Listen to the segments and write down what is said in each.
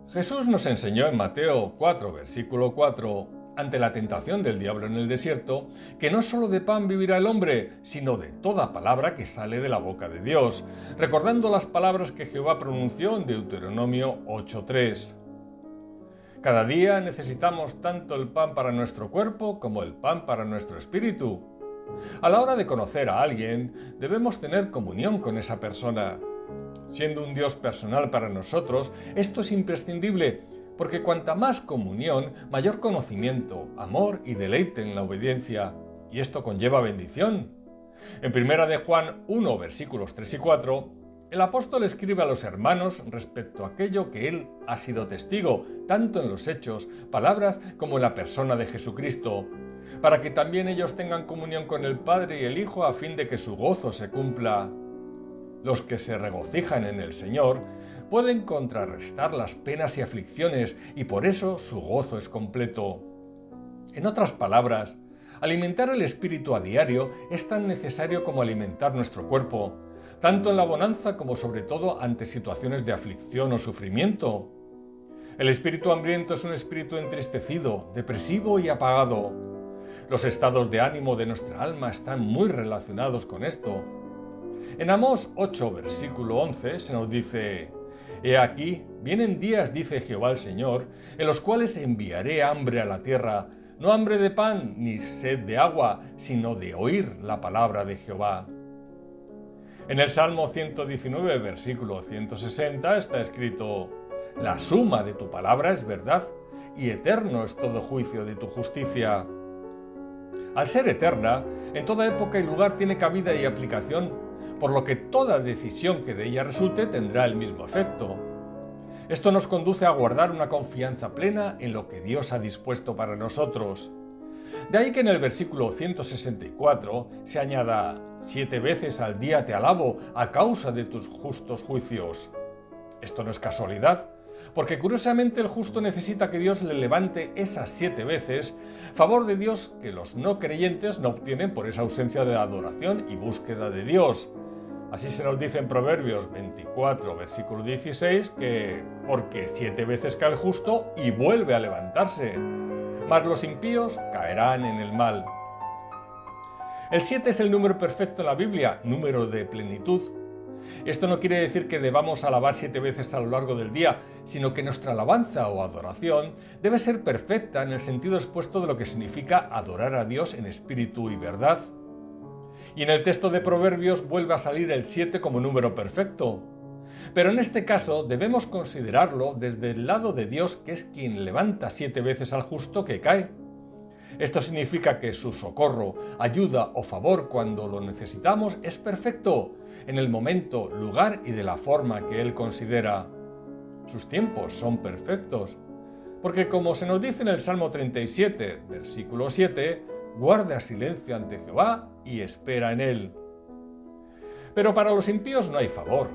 Jesús nos enseñó en Mateo 4, versículo 4, ante la tentación del diablo en el desierto, que no solo de pan vivirá el hombre, sino de toda palabra que sale de la boca de Dios, recordando las palabras que Jehová pronunció en Deuteronomio 8:3. Cada día necesitamos tanto el pan para nuestro cuerpo como el pan para nuestro espíritu. A la hora de conocer a alguien, debemos tener comunión con esa persona. Siendo un Dios personal para nosotros, esto es imprescindible, porque cuanta más comunión, mayor conocimiento, amor y deleite en la obediencia, y esto conlleva bendición. En 1 de Juan 1, versículos 3 y 4, el apóstol escribe a los hermanos respecto a aquello que él ha sido testigo, tanto en los hechos, palabras, como en la persona de Jesucristo, para que también ellos tengan comunión con el Padre y el Hijo a fin de que su gozo se cumpla. Los que se regocijan en el Señor pueden contrarrestar las penas y aflicciones y por eso su gozo es completo. En otras palabras, alimentar el espíritu a diario es tan necesario como alimentar nuestro cuerpo, tanto en la bonanza como sobre todo ante situaciones de aflicción o sufrimiento. El espíritu hambriento es un espíritu entristecido, depresivo y apagado. Los estados de ánimo de nuestra alma están muy relacionados con esto. En Amós 8, versículo 11 se nos dice: He aquí, vienen días, dice Jehová el Señor, en los cuales enviaré hambre a la tierra, no hambre de pan ni sed de agua, sino de oír la palabra de Jehová. En el Salmo 119, versículo 160 está escrito: La suma de tu palabra es verdad, y eterno es todo juicio de tu justicia. Al ser eterna, en toda época y lugar tiene cabida y aplicación, por lo que toda decisión que de ella resulte tendrá el mismo efecto. Esto nos conduce a guardar una confianza plena en lo que Dios ha dispuesto para nosotros. De ahí que en el versículo 164 se añada: 7 veces al día te alabo a causa de tus justos juicios. Esto no es casualidad, porque curiosamente el justo necesita que Dios le levante esas 7 veces, favor de Dios que los no creyentes no obtienen por esa ausencia de adoración y búsqueda de Dios. Así se nos dice en Proverbios 24, versículo 16, que porque 7 veces cae el justo y vuelve a levantarse, mas los impíos caerán en el mal. El 7 es el número perfecto en la Biblia, número de plenitud. Esto no quiere decir que debamos alabar 7 veces a lo largo del día, sino que nuestra alabanza o adoración debe ser perfecta en el sentido expuesto de lo que significa adorar a Dios en espíritu y verdad. Y en el texto de Proverbios vuelve a salir el 7 como número perfecto. Pero en este caso debemos considerarlo desde el lado de Dios, que es quien levanta 7 veces al justo que cae. Esto significa que su socorro, ayuda o favor cuando lo necesitamos es perfecto, en el momento, lugar y de la forma que Él considera. Sus tiempos son perfectos, porque como se nos dice en el Salmo 37, versículo 7, guarda silencio ante Jehová y espera en Él. Pero para los impíos no hay favor.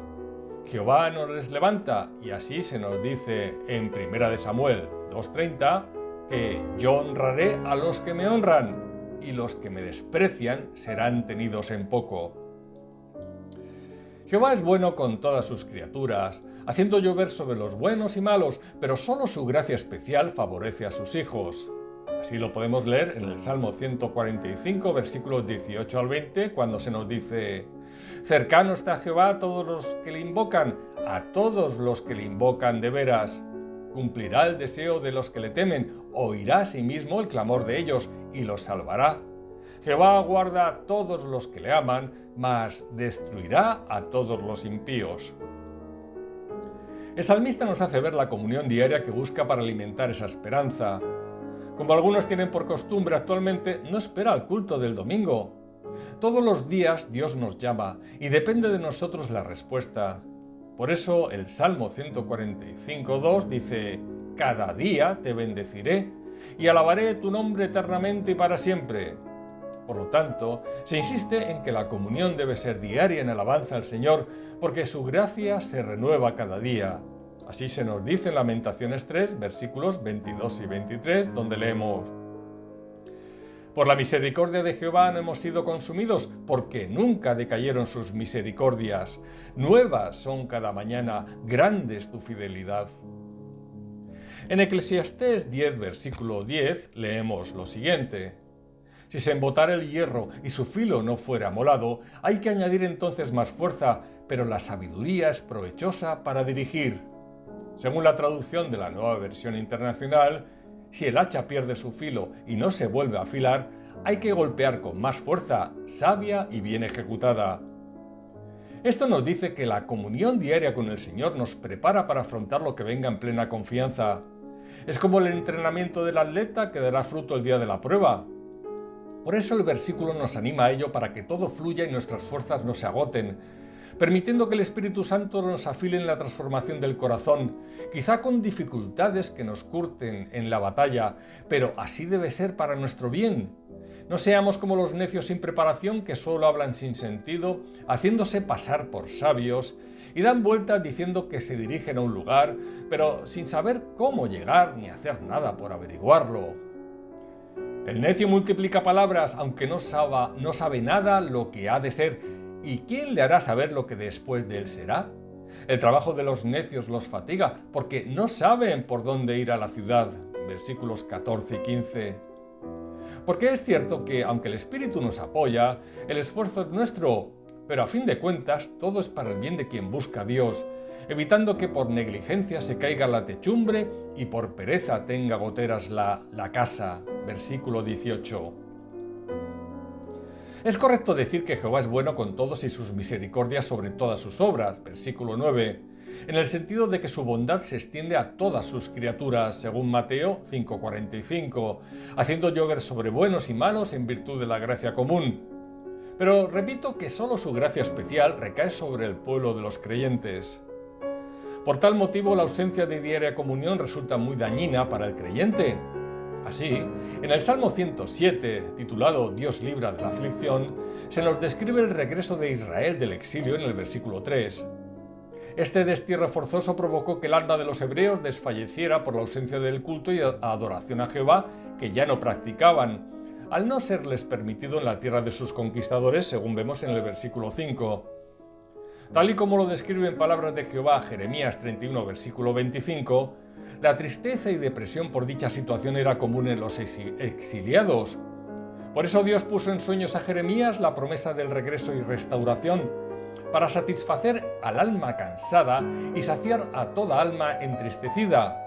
Jehová nos les levanta, y así se nos dice en 1 de Samuel 2:30, que yo honraré a los que me honran, y los que me desprecian serán tenidos en poco. Jehová es bueno con todas sus criaturas, haciendo llover sobre los buenos y malos, pero solo su gracia especial favorece a sus hijos. Así lo podemos leer en el Salmo 145, versículos 18 al 20, cuando se nos dice: cercano está Jehová a todos los que le invocan, a todos los que le invocan de veras. Cumplirá el deseo de los que le temen, oirá a sí mismo el clamor de ellos y los salvará. Jehová guarda a todos los que le aman, mas destruirá a todos los impíos. El salmista nos hace ver la comunión diaria que busca para alimentar esa esperanza. Como algunos tienen por costumbre actualmente, no espera al culto del domingo. Todos los días Dios nos llama y depende de nosotros la respuesta. Por eso el Salmo 145:2 dice: cada día te bendeciré y alabaré tu nombre eternamente y para siempre. Por lo tanto, se insiste en que la comunión debe ser diaria en alabanza al Señor, porque su gracia se renueva cada día. Así se nos dice en Lamentaciones 3, versículos 22 y 23, donde leemos: por la misericordia de Jehová no hemos sido consumidos, porque nunca decayeron sus misericordias. Nuevas son cada mañana, grande es tu fidelidad. En Eclesiastés 10, versículo 10, leemos lo siguiente: si se embotara el hierro y su filo no fuera amolado, hay que añadir entonces más fuerza, pero la sabiduría es provechosa para dirigir. Según la traducción de la Nueva Versión Internacional, si el hacha pierde su filo y no se vuelve a afilar, hay que golpear con más fuerza, sabia y bien ejecutada. Esto nos dice que la comunión diaria con el Señor nos prepara para afrontar lo que venga en plena confianza. Es como el entrenamiento del atleta que dará fruto el día de la prueba. Por eso el versículo nos anima a ello para que todo fluya y nuestras fuerzas no se agoten, permitiendo que el Espíritu Santo nos afile en la transformación del corazón, quizá con dificultades que nos curten en la batalla, pero así debe ser para nuestro bien. No seamos como los necios sin preparación que solo hablan sin sentido, haciéndose pasar por sabios, y dan vueltas diciendo que se dirigen a un lugar, pero sin saber cómo llegar ni hacer nada por averiguarlo. El necio multiplica palabras, aunque no sabe nada lo que ha de ser. ¿Y quién le hará saber lo que después de él será? El trabajo de los necios los fatiga, porque no saben por dónde ir a la ciudad. Versículos 14 y 15. Porque es cierto que, aunque el Espíritu nos apoya, el esfuerzo es nuestro, pero a fin de cuentas todo es para el bien de quien busca a Dios, evitando que por negligencia se caiga la techumbre y por pereza tenga goteras la casa. Versículo 18. Es correcto decir que Jehová es bueno con todos y sus misericordias sobre todas sus obras. Versículo 9. En el sentido de que su bondad se extiende a todas sus criaturas, según Mateo 5:45, haciendo llover sobre buenos y malos en virtud de la gracia común. Pero repito que solo su gracia especial recae sobre el pueblo de los creyentes. Por tal motivo, la ausencia de diaria comunión resulta muy dañina para el creyente. Así, en el Salmo 107, titulado Dios libra de la aflicción, se nos describe el regreso de Israel del exilio en el versículo 3. Este destierro forzoso provocó que el alma de los hebreos desfalleciera por la ausencia del culto y adoración a Jehová que ya no practicaban, al no serles permitido en la tierra de sus conquistadores, según vemos en el versículo 5. Tal y como lo describe en palabras de Jehová Jeremías 31, versículo 25, la tristeza y depresión por dicha situación era común en los exiliados. Por eso Dios puso en sueños a Jeremías la promesa del regreso y restauración, para satisfacer al alma cansada y saciar a toda alma entristecida.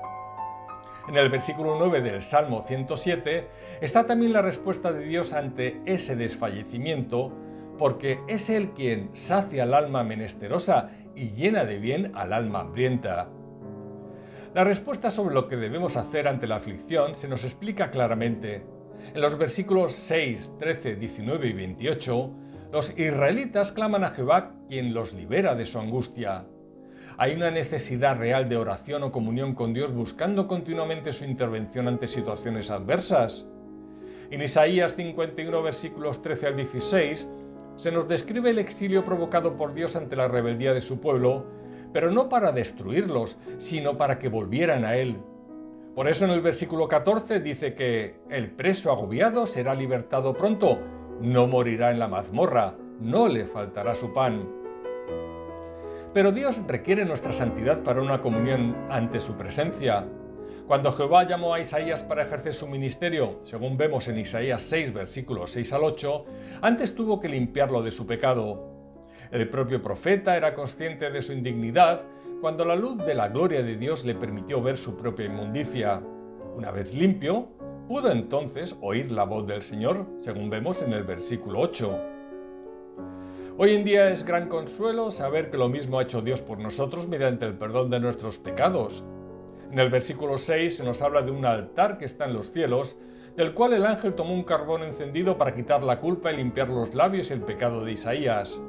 En el versículo 9 del Salmo 107 está también la respuesta de Dios ante ese desfallecimiento, porque es Él quien sacia al alma menesterosa y llena de bien al alma hambrienta. La respuesta sobre lo que debemos hacer ante la aflicción se nos explica claramente. En los versículos 6, 13, 19 y 28, los israelitas claman a Jehová, quien los libera de su angustia. Hay una necesidad real de oración o comunión con Dios, buscando continuamente su intervención ante situaciones adversas. En Isaías 51, versículos 13 al 16, se nos describe el exilio provocado por Dios ante la rebeldía de su pueblo, pero no para destruirlos, sino para que volvieran a Él. Por eso en el versículo 14 dice que el preso agobiado será libertado pronto, no morirá en la mazmorra, no le faltará su pan. Pero Dios requiere nuestra santidad para una comunión ante su presencia. Cuando Jehová llamó a Isaías para ejercer su ministerio, según vemos en Isaías 6, versículos 6 al 8, antes tuvo que limpiarlo de su pecado. El propio profeta era consciente de su indignidad cuando la luz de la gloria de Dios le permitió ver su propia inmundicia. Una vez limpio, pudo entonces oír la voz del Señor, según vemos en el versículo 8. Hoy en día es gran consuelo saber que lo mismo ha hecho Dios por nosotros mediante el perdón de nuestros pecados. En el versículo 6 se nos habla de un altar que está en los cielos, del cual el ángel tomó un carbón encendido para quitar la culpa y limpiar los labios y el pecado de Isaías.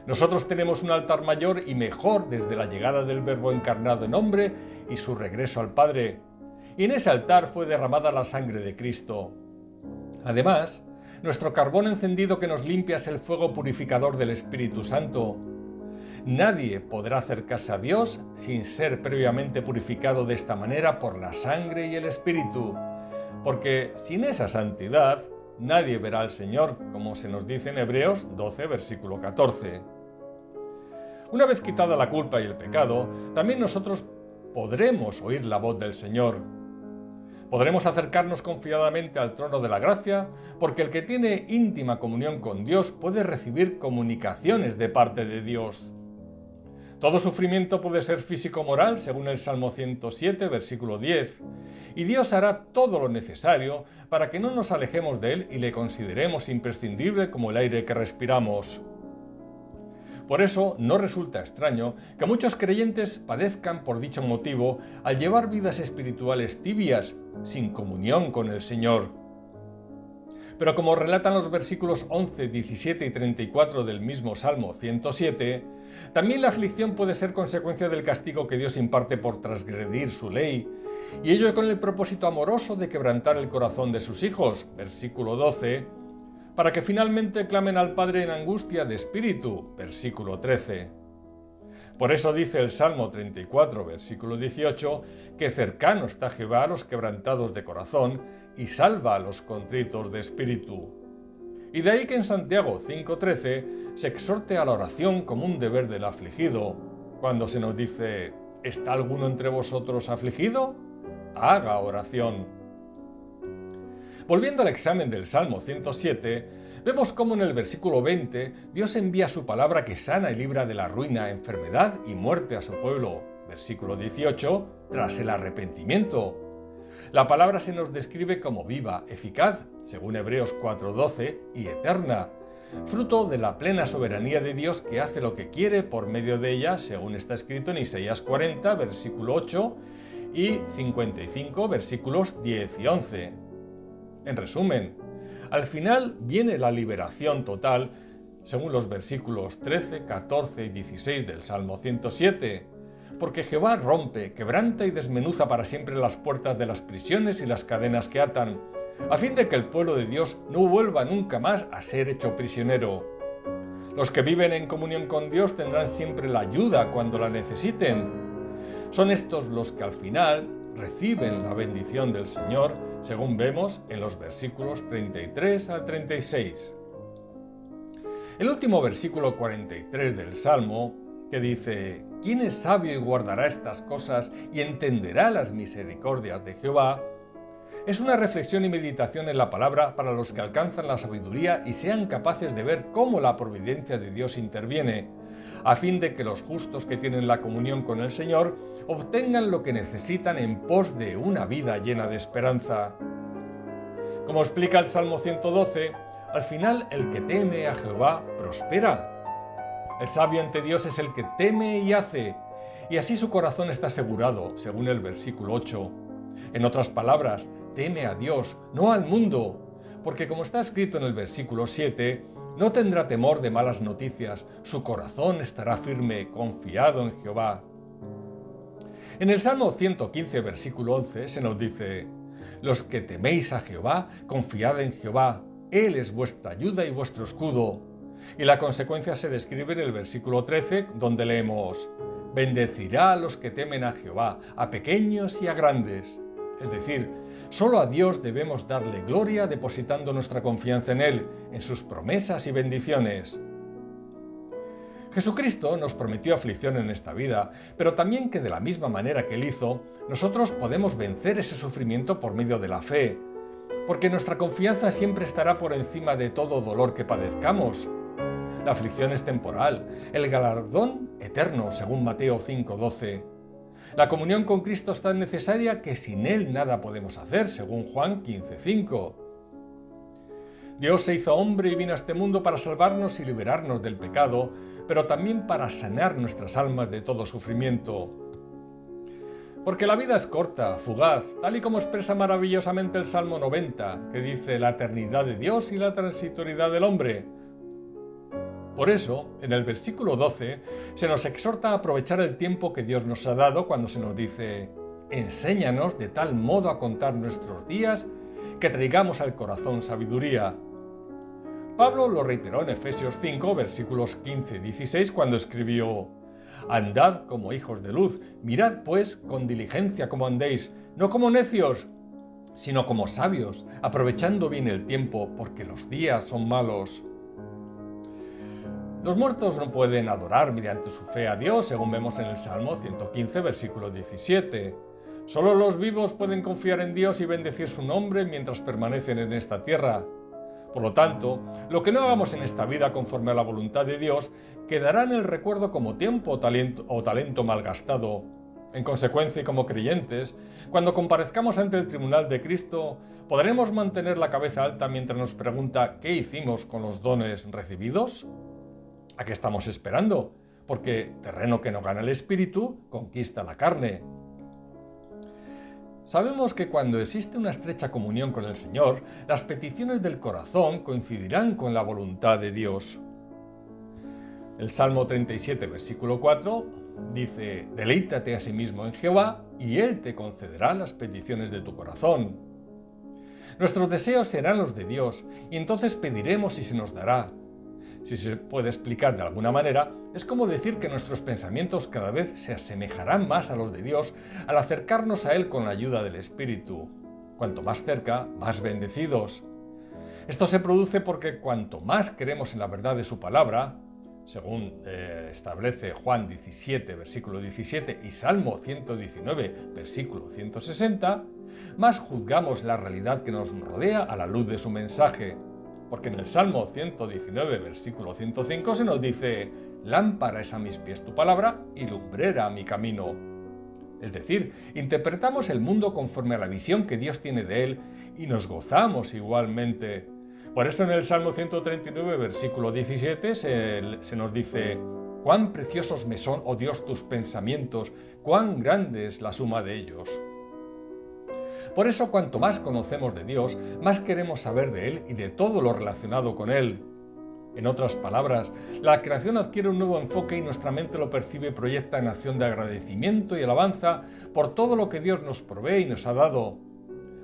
Nosotros tenemos un altar mayor y mejor desde la llegada del Verbo encarnado en hombre y su regreso al Padre. Y en ese altar fue derramada la sangre de Cristo. Además, nuestro carbón encendido que nos limpia es el fuego purificador del Espíritu Santo. Nadie podrá acercarse a Dios sin ser previamente purificado de esta manera por la sangre y el Espíritu, porque sin esa santidad nadie verá al Señor, como se nos dice en Hebreos 12, versículo 14. Una vez quitada la culpa y el pecado, también nosotros podremos oír la voz del Señor. Podremos acercarnos confiadamente al trono de la gracia, porque el que tiene íntima comunión con Dios puede recibir comunicaciones de parte de Dios. Todo sufrimiento puede ser físico-moral, según el Salmo 107, versículo 10, y Dios hará todo lo necesario para que no nos alejemos de Él y le consideremos imprescindible como el aire que respiramos. Por eso no resulta extraño que muchos creyentes padezcan por dicho motivo al llevar vidas espirituales tibias, sin comunión con el Señor. Pero como relatan los versículos 11, 17 y 34 del mismo Salmo 107, también la aflicción puede ser consecuencia del castigo que Dios imparte por transgredir su ley, y ello con el propósito amoroso de quebrantar el corazón de sus hijos, versículo 12, para que finalmente clamen al Padre en angustia de espíritu, versículo 13. Por eso dice el Salmo 34, versículo 18, que cercano está Jehová a los quebrantados de corazón y salva a los contritos de espíritu. Y de ahí que en Santiago 5:13 se exhorte a la oración como un deber del afligido, cuando se nos dice: ¿está alguno entre vosotros afligido? Haga oración. Volviendo al examen del Salmo 107, vemos cómo en el versículo 20 Dios envía su palabra que sana y libra de la ruina, enfermedad y muerte a su pueblo. Versículo 18, tras el arrepentimiento. La palabra se nos describe como viva, eficaz, según Hebreos 4:12, y eterna, fruto de la plena soberanía de Dios que hace lo que quiere por medio de ella, según está escrito en Isaías 40, versículo 8, y 55, versículos 10 y 11. En resumen, al final viene la liberación total, según los versículos 13, 14 y 16 del Salmo 107, porque Jehová rompe, quebranta y desmenuza para siempre las puertas de las prisiones y las cadenas que atan, a fin de que el pueblo de Dios no vuelva nunca más a ser hecho prisionero. Los que viven en comunión con Dios tendrán siempre la ayuda cuando la necesiten. Son estos los que al final reciben la bendición del Señor, según vemos en los versículos 33 al 36. El último versículo 43 del Salmo, que dice: ¿quién es sabio y guardará estas cosas y entenderá las misericordias de Jehová?, es una reflexión y meditación en la palabra para los que alcanzan la sabiduría y sean capaces de ver cómo la providencia de Dios interviene, a fin de que los justos que tienen la comunión con el Señor obtengan lo que necesitan en pos de una vida llena de esperanza. Como explica el Salmo 112, al final el que teme a Jehová prospera. El sabio ante Dios es el que teme y hace, y así su corazón está asegurado, según el versículo 8. En otras palabras, teme a Dios, no al mundo, porque como está escrito en el versículo 7, no tendrá temor de malas noticias, su corazón estará firme, confiado en Jehová. En el Salmo 115, versículo 11, se nos dice: los que teméis a Jehová, confiad en Jehová, Él es vuestra ayuda y vuestro escudo. Y la consecuencia se describe en el versículo 13, donde leemos: bendecirá a los que temen a Jehová, a pequeños y a grandes. Es decir, solo a Dios debemos darle gloria depositando nuestra confianza en Él, en sus promesas y bendiciones. Jesucristo nos prometió aflicción en esta vida, pero también que de la misma manera que Él hizo, nosotros podemos vencer ese sufrimiento por medio de la fe, porque nuestra confianza siempre estará por encima de todo dolor que padezcamos. La aflicción es temporal, el galardón eterno, según Mateo 5:12. La comunión con Cristo es tan necesaria que sin Él nada podemos hacer, según Juan 15:5. Dios se hizo hombre y vino a este mundo para salvarnos y liberarnos del pecado, pero también para sanar nuestras almas de todo sufrimiento. Porque la vida es corta, fugaz, tal y como expresa maravillosamente el Salmo 90, que dice la eternidad de Dios y la transitoriedad del hombre. Por eso, en el versículo 12, se nos exhorta a aprovechar el tiempo que Dios nos ha dado cuando se nos dice: enséñanos de tal modo a contar nuestros días que traigamos al corazón sabiduría. Pablo lo reiteró en Efesios 5, versículos 15 y 16, cuando escribió: andad como hijos de luz, mirad pues con diligencia cómo andéis, no como necios, sino como sabios, aprovechando bien el tiempo, porque los días son malos. Los muertos no pueden adorar mediante su fe a Dios, según vemos en el Salmo 115, versículo 17. Solo los vivos pueden confiar en Dios y bendecir su nombre mientras permanecen en esta tierra. Por lo tanto, lo que no hagamos en esta vida conforme a la voluntad de Dios quedará en el recuerdo como tiempo o talento malgastado. En consecuencia, y como creyentes, cuando comparezcamos ante el tribunal de Cristo, ¿podremos mantener la cabeza alta mientras nos pregunta qué hicimos con los dones recibidos? ¿A qué estamos esperando? Porque terreno que no gana el espíritu, conquista la carne. Sabemos que cuando existe una estrecha comunión con el Señor, las peticiones del corazón coincidirán con la voluntad de Dios. El Salmo 37, versículo 4, dice: «Deleítate a sí mismo en Jehová, y Él te concederá las peticiones de tu corazón». Nuestros deseos serán los de Dios, y entonces pediremos y se nos dará. Si se puede explicar de alguna manera, es como decir que nuestros pensamientos cada vez se asemejarán más a los de Dios al acercarnos a Él con la ayuda del Espíritu. Cuanto más cerca, más bendecidos. Esto se produce porque cuanto más creemos en la verdad de su palabra, según establece Juan 17, versículo 17 y Salmo 119, versículo 160, más juzgamos la realidad que nos rodea a la luz de su mensaje. Porque en el Salmo 119, versículo 105 se nos dice: «Lámpara es a mis pies tu palabra y lumbrera a mi camino». Es decir, interpretamos el mundo conforme a la visión que Dios tiene de él y nos gozamos igualmente. Por eso en el Salmo 139, versículo 17 se nos dice: «Cuán preciosos me son, oh Dios, tus pensamientos, cuán grande es la suma de ellos». Por eso, cuanto más conocemos de Dios, más queremos saber de Él y de todo lo relacionado con Él. En otras palabras, la creación adquiere un nuevo enfoque y nuestra mente lo percibe y proyecta en acción de agradecimiento y alabanza por todo lo que Dios nos provee y nos ha dado.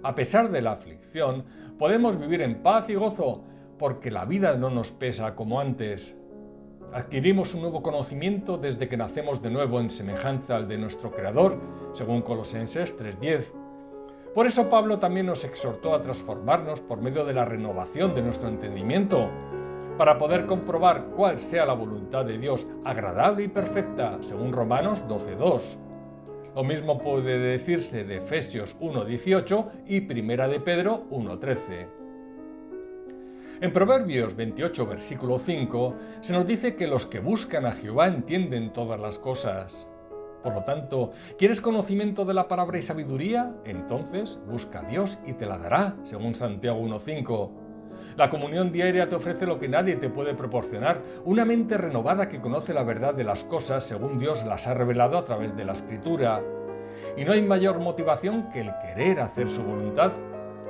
A pesar de la aflicción, podemos vivir en paz y gozo, porque la vida no nos pesa como antes. Adquirimos un nuevo conocimiento desde que nacemos de nuevo en semejanza al de nuestro Creador, según Colosenses 3:10. Por eso Pablo también nos exhortó a transformarnos por medio de la renovación de nuestro entendimiento, para poder comprobar cuál sea la voluntad de Dios agradable y perfecta, según Romanos 12:2. Lo mismo puede decirse de Efesios 1:18 y Primera de Pedro 1:13. En Proverbios 28, versículo 5, se nos dice que los que buscan a Jehová entienden todas las cosas. Por lo tanto, ¿quieres conocimiento de la palabra y sabiduría? Entonces busca a Dios y te la dará, según Santiago 1:5. La comunión diaria te ofrece lo que nadie te puede proporcionar, una mente renovada que conoce la verdad de las cosas según Dios las ha revelado a través de la Escritura. Y no hay mayor motivación que el querer hacer su voluntad,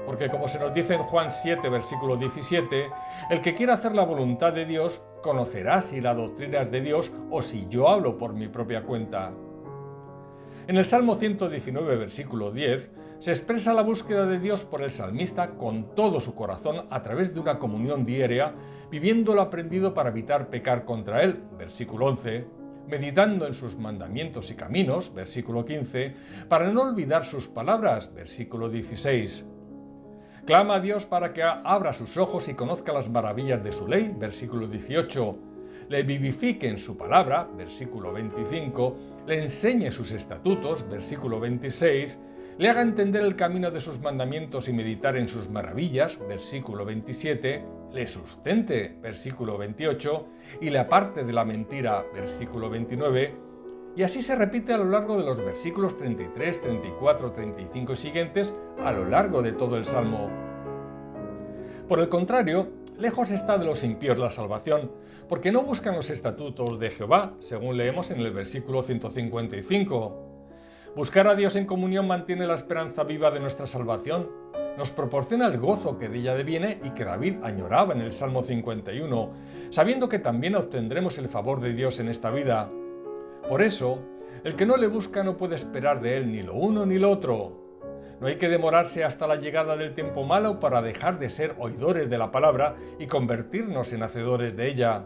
porque como se nos dice en Juan 7, versículo 17, el que quiera hacer la voluntad de Dios conocerá si la doctrina es de Dios o si yo hablo por mi propia cuenta. En el Salmo 119, versículo 10, se expresa la búsqueda de Dios por el salmista con todo su corazón a través de una comunión diaria, viviendo lo aprendido para evitar pecar contra Él, versículo 11, meditando en sus mandamientos y caminos, versículo 15, para no olvidar sus palabras, versículo 16. Clama a Dios para que abra sus ojos y conozca las maravillas de su ley, versículo 18. Le vivifique en su palabra, versículo 25, le enseñe sus estatutos, versículo 26, le haga entender el camino de sus mandamientos y meditar en sus maravillas, versículo 27, le sustente, versículo 28, y le aparte de la mentira, versículo 29, y así se repite a lo largo de los versículos 33, 34, 35 y siguientes, a lo largo de todo el Salmo. Por el contrario, lejos está de los impíos la salvación, porque no buscan los estatutos de Jehová, según leemos en el versículo 155. Buscar a Dios en comunión mantiene la esperanza viva de nuestra salvación, nos proporciona el gozo que de ella deviene y que David añoraba en el Salmo 51, sabiendo que también obtendremos el favor de Dios en esta vida. Por eso, el que no le busca no puede esperar de él ni lo uno ni lo otro. No hay que demorarse hasta la llegada del tiempo malo para dejar de ser oidores de la palabra y convertirnos en hacedores de ella.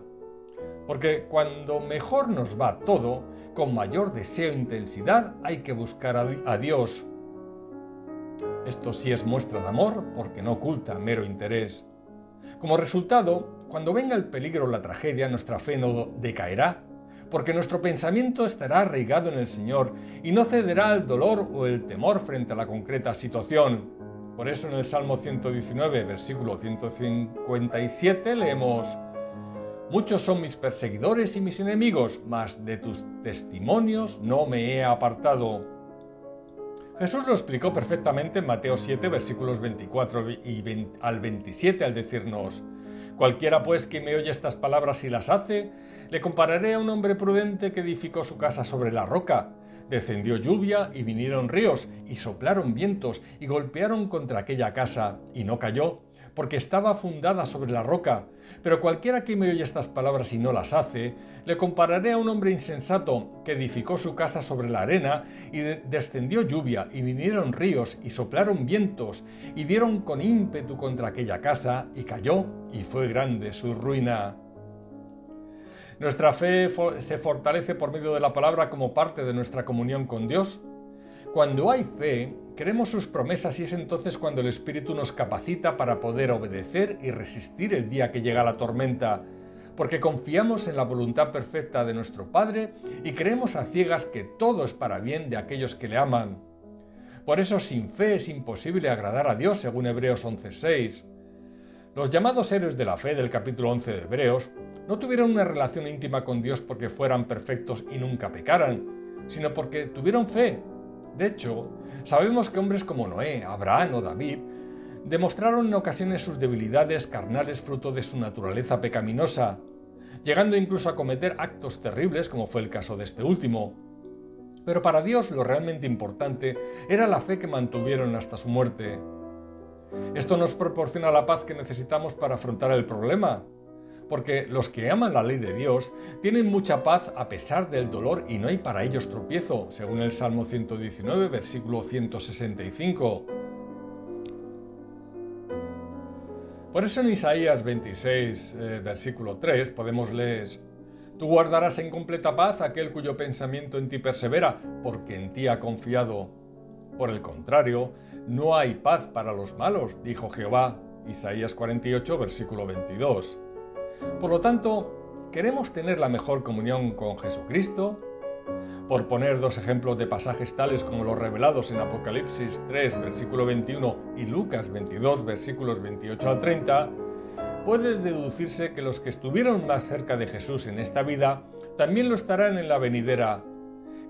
Porque cuando mejor nos va todo, con mayor deseo e intensidad hay que buscar a Dios. Esto sí es muestra de amor porque no oculta mero interés. Como resultado, cuando venga el peligro o la tragedia, nuestra fe no decaerá, porque nuestro pensamiento estará arraigado en el Señor y no cederá al dolor o el temor frente a la concreta situación. Por eso en el Salmo 119, versículo 157, leemos: Muchos son mis perseguidores y mis enemigos, mas de tus testimonios no me he apartado. Jesús lo explicó perfectamente en Mateo 7, versículos 24 al 27, al decirnos: Cualquiera pues que me oye estas palabras y las hace, le compararé a un hombre prudente que edificó su casa sobre la roca. Descendió lluvia y vinieron ríos, y soplaron vientos, y golpearon contra aquella casa, y no cayó, porque estaba fundada sobre la roca. Pero cualquiera que me oye estas palabras y no las hace, le compararé a un hombre insensato que edificó su casa sobre la arena, y descendió lluvia, y vinieron ríos, y soplaron vientos, y dieron con ímpetu contra aquella casa, y cayó, y fue grande su ruina. Nuestra fe se fortalece por medio de la palabra como parte de nuestra comunión con Dios. Cuando hay fe, creemos sus promesas y es entonces cuando el Espíritu nos capacita para poder obedecer y resistir el día que llega la tormenta, porque confiamos en la voluntad perfecta de nuestro Padre y creemos a ciegas que todo es para bien de aquellos que le aman. Por eso sin fe es imposible agradar a Dios, según Hebreos 11:6. Los llamados héroes de la fe del capítulo 11 de Hebreos no tuvieron una relación íntima con Dios porque fueran perfectos y nunca pecaran, sino porque tuvieron fe. De hecho, sabemos que hombres como Noé, Abraham o David demostraron en ocasiones sus debilidades carnales fruto de su naturaleza pecaminosa, llegando incluso a cometer actos terribles como fue el caso de este último. Pero para Dios lo realmente importante era la fe que mantuvieron hasta su muerte. Esto nos proporciona la paz que necesitamos para afrontar el problema, porque los que aman la ley de Dios tienen mucha paz a pesar del dolor y no hay para ellos tropiezo, según el Salmo 119, versículo 165. Por eso en Isaías 26, versículo 3, podemos leer: Tú guardarás en completa paz aquel cuyo pensamiento en ti persevera, porque en ti ha confiado. Por el contrario, no hay paz para los malos, dijo Jehová. Isaías 48, versículo 22. Por lo tanto, ¿queremos tener la mejor comunión con Jesucristo? Por poner dos ejemplos de pasajes tales como los revelados en Apocalipsis 3, versículo 21 y Lucas 22, versículos 28 al 30, puede deducirse que los que estuvieron más cerca de Jesús en esta vida también lo estarán en la venidera.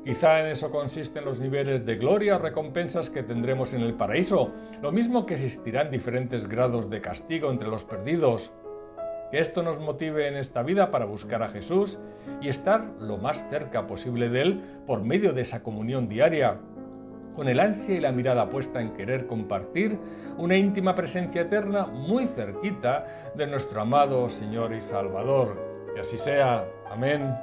Quizá en eso consisten los niveles de gloria o recompensas que tendremos en el paraíso, lo mismo que existirán diferentes grados de castigo entre los perdidos. Que esto nos motive en esta vida para buscar a Jesús y estar lo más cerca posible de Él por medio de esa comunión diaria, con el ansia y la mirada puesta en querer compartir una íntima presencia eterna muy cerquita de nuestro amado Señor y Salvador. Que así sea. Amén.